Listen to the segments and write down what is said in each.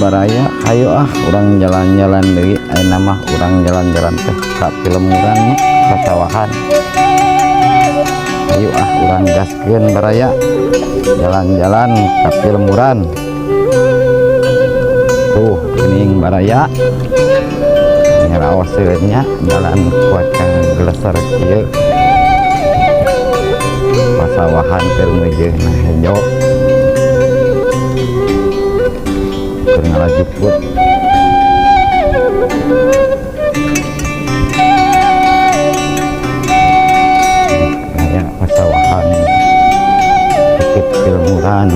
baraya ayo orang jalan-jalan deui ayeuna mah urang jalan-jalan teh ka Pilemurannya ka sawahan. Ayo urang gaskeun baraya jalan-jalan ka Pilemuran. Tuh geuning baraya ngaraoseunnya jalan kuat ka Gleser kieu pasawahan keur meunjeun hejo keur ngalajuput. Kayak pasawahan deket Pilemuran.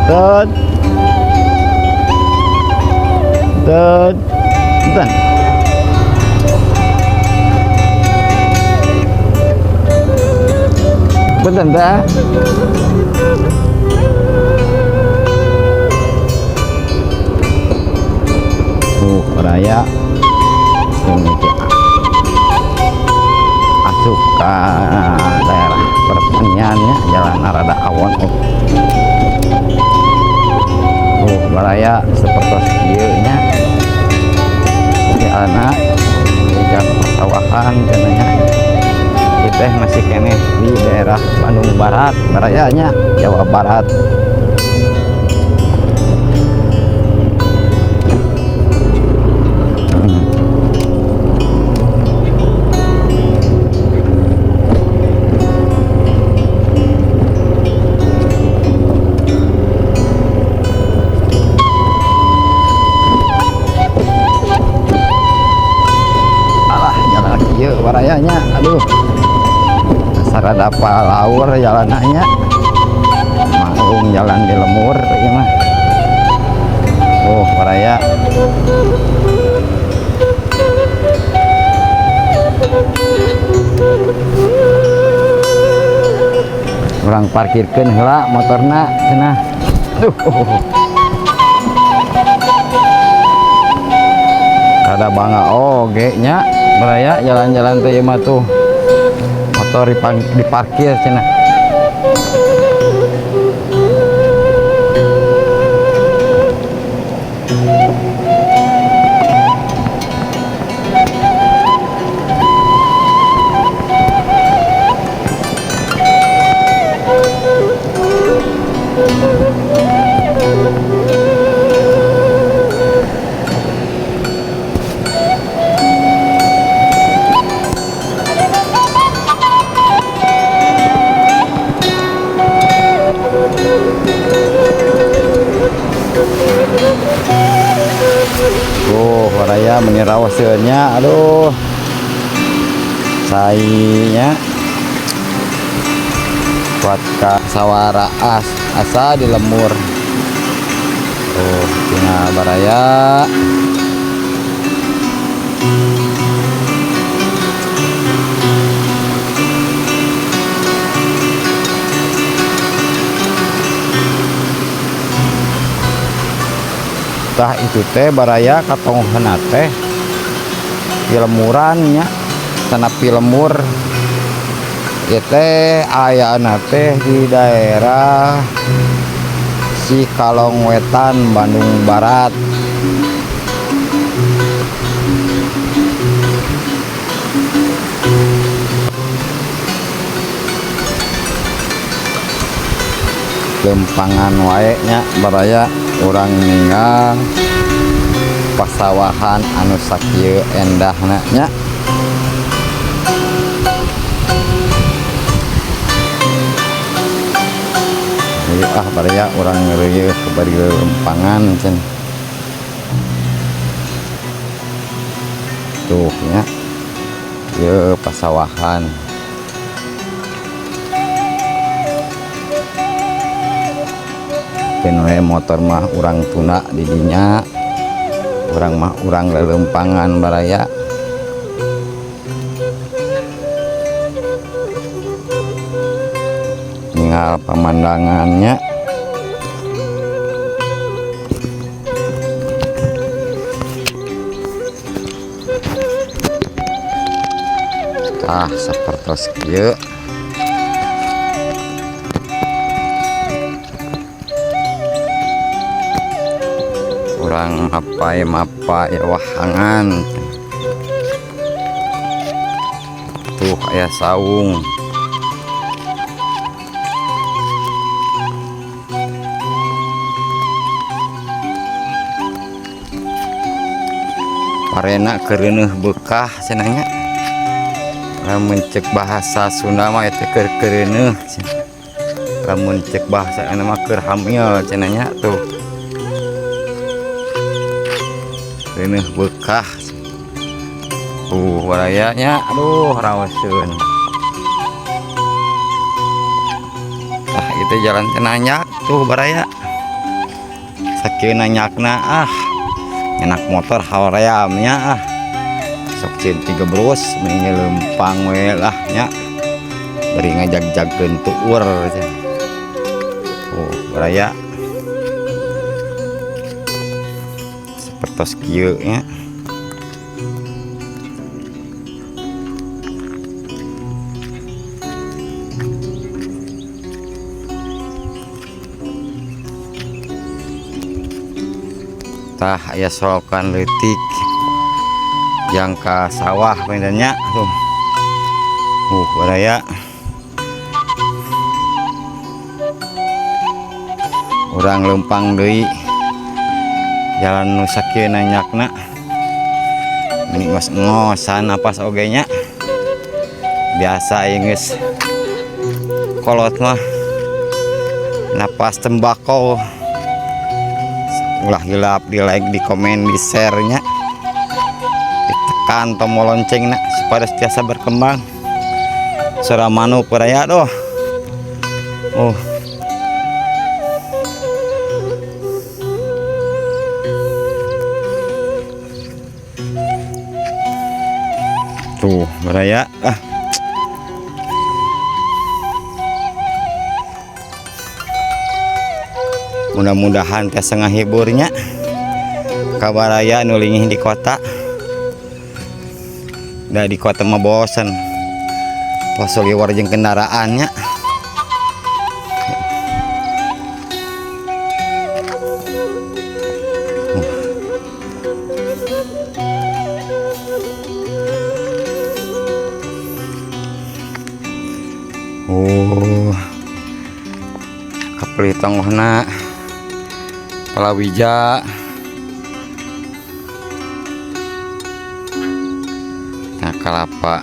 Dad, bentar. Bentar, dah. Raya ini asup ke daerah pertaniannya, jalan rada awon. Baraya seperti kieu nya anak jalan persawahan cenanya kita masih kene di daerah Bandung Barat barayanya Jawa Barat. Barayanya aduh sarada palawur jalanannya maklum jalan di lemur ini mah. Baraya orang parkirkeun heula motorna cenah. Aduh kada bangga oge nya baraya jalan-jalan teh mah tuh motor diparkir cenah. Baraya menirawaseunnya aduh sainya kuat ka sawara asa di lemur. Tinggal baraya tah itu teh baraya katongheuna teh Pilemurannya tanah Pilemur ieu teh ayaana teh di daerah Cikalong Wetan Bandung Barat. Lempangan wae nya baraya urang ninggal pasawahan anu sakieu endahna nya. Baraya urang ngeureuyeuh ke bari lempangan cen. Tuh nya ieu pasawahan. Kenwe motor mah urang tuna di dinya, urang mah urang lelempangan baraya. Tinggal pemandangannya Sapertos kieu kurang mapai wahangan tuh aya saung parena kereuneuh bekah cenanya lamun cek bahasa Sunda mah eta keur kereuneuh lamun cek bahasa anu mah keur hamil cenanya tuh kereuneuh bekah warayanya aduh raoseun itu jalan tenanyak tuh baraya sakieu nanyakna enak motor hawareamnya sok cin 3 bros mending lempang we lah nya bari ngajag-jagkeun tuur baraya sapertos kieu nya tah aya solokan leutik jangka sawah medannya tuh baraya urang lempang deui jalan nu sakieu nanyakna ini ngos-ngosan napas oge nya biasa geus kolot mah napas tembakau ulah hilap di like di komen di share nya ditekan tombol lonceng nak supaya setiasa berkembang sora manuk baraya doh tuh baraya mudah-mudahan teh sengah hiburnya kabaraya nu lingih di kota da di kota mah bosen pas liwar jeung kendaraannya kapelitongna palawija nah kalapa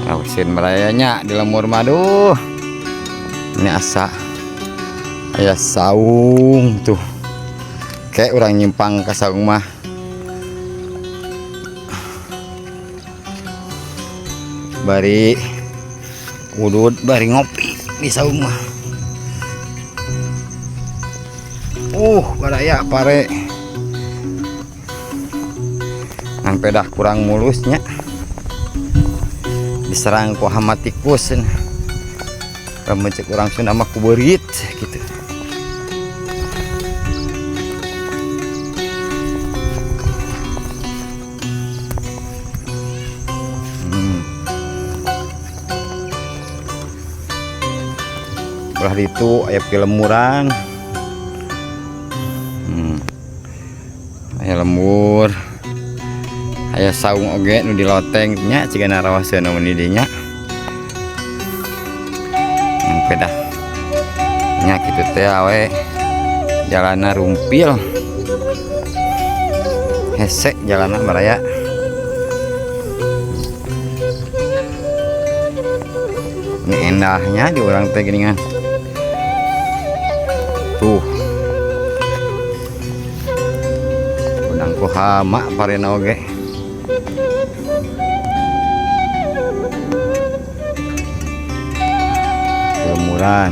lausin merayanya di lemur madu ini asa aya saung tuh kayak orang nyimpang ke saung mah bari udud bari ngopi di saung mah baraya pare ngan pedah kurang mulusnya diserang ku hama tikus lamun cek urang Sunda mah ku beurit gitu belah itu aya pilemuran aya lembur aya saung oge nu diloteng nya cigana rawaseun nu di dinya pedah nya kitu teh awe jalanna rumpil hese jalanna baraya ini endahnya di urang teh geuningan tuh ku hama parena oge lemuran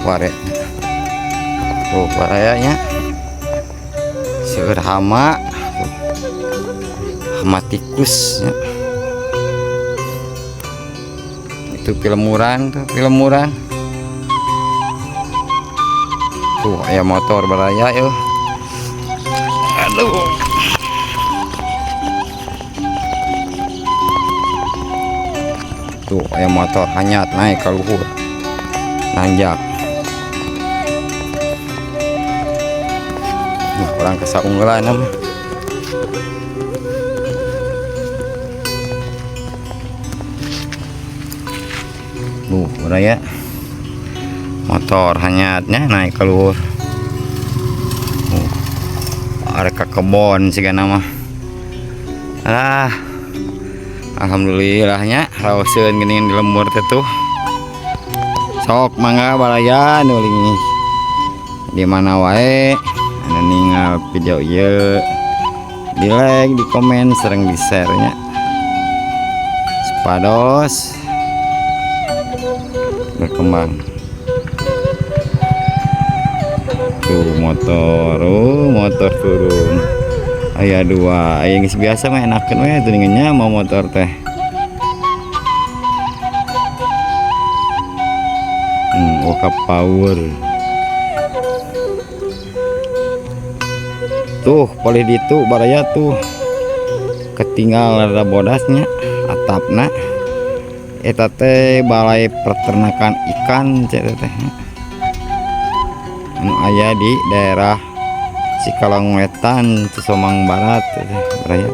pare. Tuh parayanya seueur hama, hama tikus ya. Itu pilemuran tuh, pilemuran. Tuh aya motor baraya yo. Aduh. Tuh aya motor hanyat naik ka luhur. Nanjak. Nah, orang kesaunggelan mah. Baraya motor hanyatnya naik keluar. Ada ke kebon sigana mah. Alhamdulillahnya raoseun geuning di lembur teh tuh. Sok mangga baraya nuling di mana wae anu ningal video ieu. Di like, di komen, sering di share nya. Supados berkembang. Tuh motor turun. Aya dua, aya geus biasa mah enakeun we teuningannya mau motor teh. Oka power. Tuh poleh ditu baraya tuh. Ketinggal ada bodasnya atapna. Eta teh balai peternakan ikan teh anu aya di daerah Cikalong Wetan, Cisomang Barat teh baraya.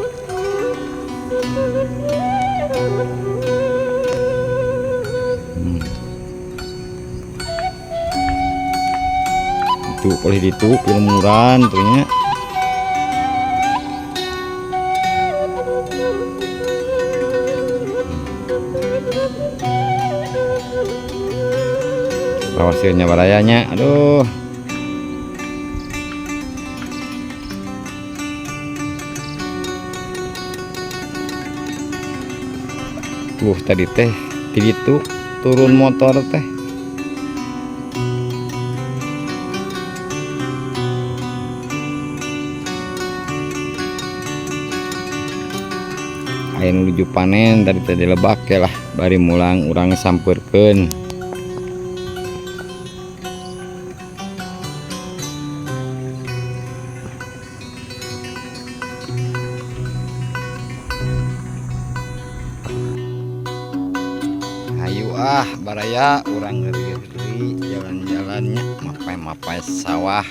Itu oleh ditu pilemuran tuh nya. Hasilnya barayanya, aduh. Tuh tadi teh di itu turun motor teh. Aya nuju panen tadi lebak ya lah, bari mulang urang sampeurkeun. Baraya urang ngeri-ngeri jalan-jalannya mapai-mapai sawah.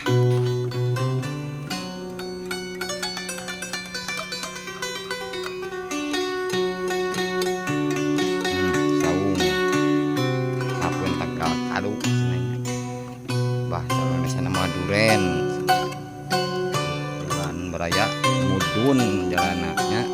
Saung apun tangkal kadu bahasa Indonesia nama duren. Jalan baraya mudun jalannya.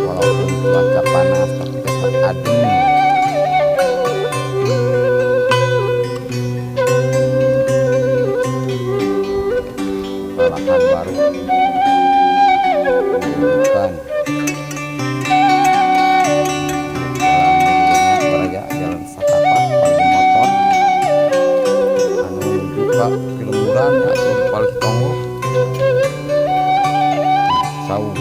Walaupun cuaca panas tapi tetap adem. Lahan baru bukan jalan setapak paling motor anu juga pilemuran ya atau paling tonggo saung.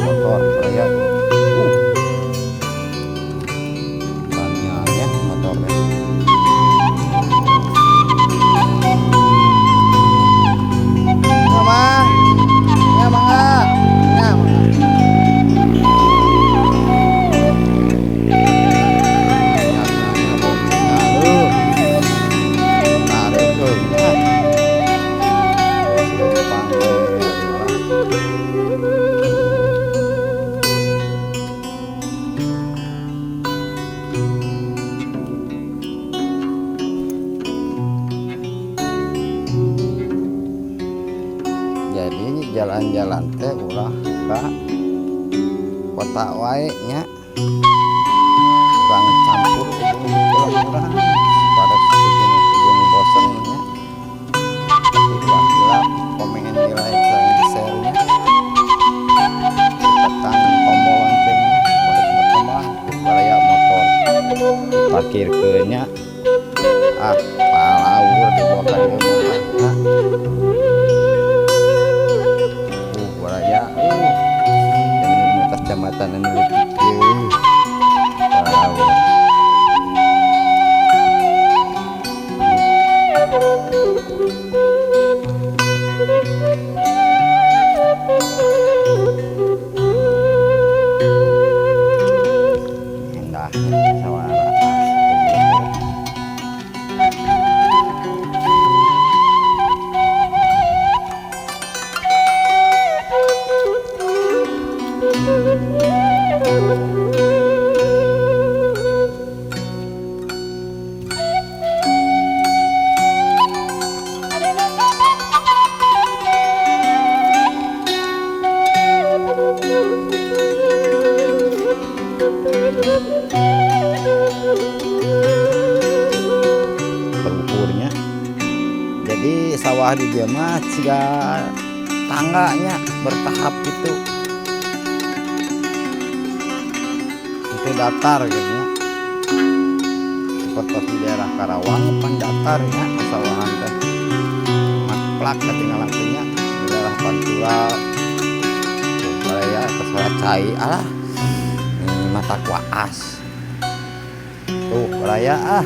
Motor saya banyak motornya. jalan-jalan teh ulah ka kota wae nya urang campur ujung film urang pada ujung bosen nya hilap komen di like dan di share nya tekan tombol loncengnya pada berkembang baraya motor parkir ke nya palawur di bawah kayu mah baraya ini kecamatan ini palawur indah sawara berukurnya jadi sawah di dia mah siga tangganya bertahap gitu itu datar gitu seperti di daerah Karawang pan datar ya sawahan teh maklak ketinggalan nya di daerah Pantura ya pesawat cai alah ini mata kuas tuh raya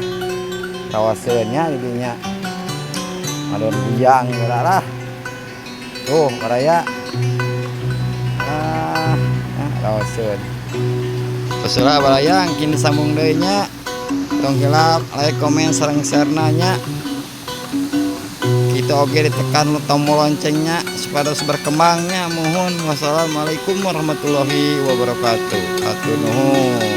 kawasannya jadinya ada buyang lah tuh raya kawasan peserta barayang kini sambung deui nya tong hilap like komen sareng share nanya kita oke ditekan tombol loncengnya supaya berkembangnya mohon wassalamualaikum warahmatullahi wabarakatuh. Atuh nuhun.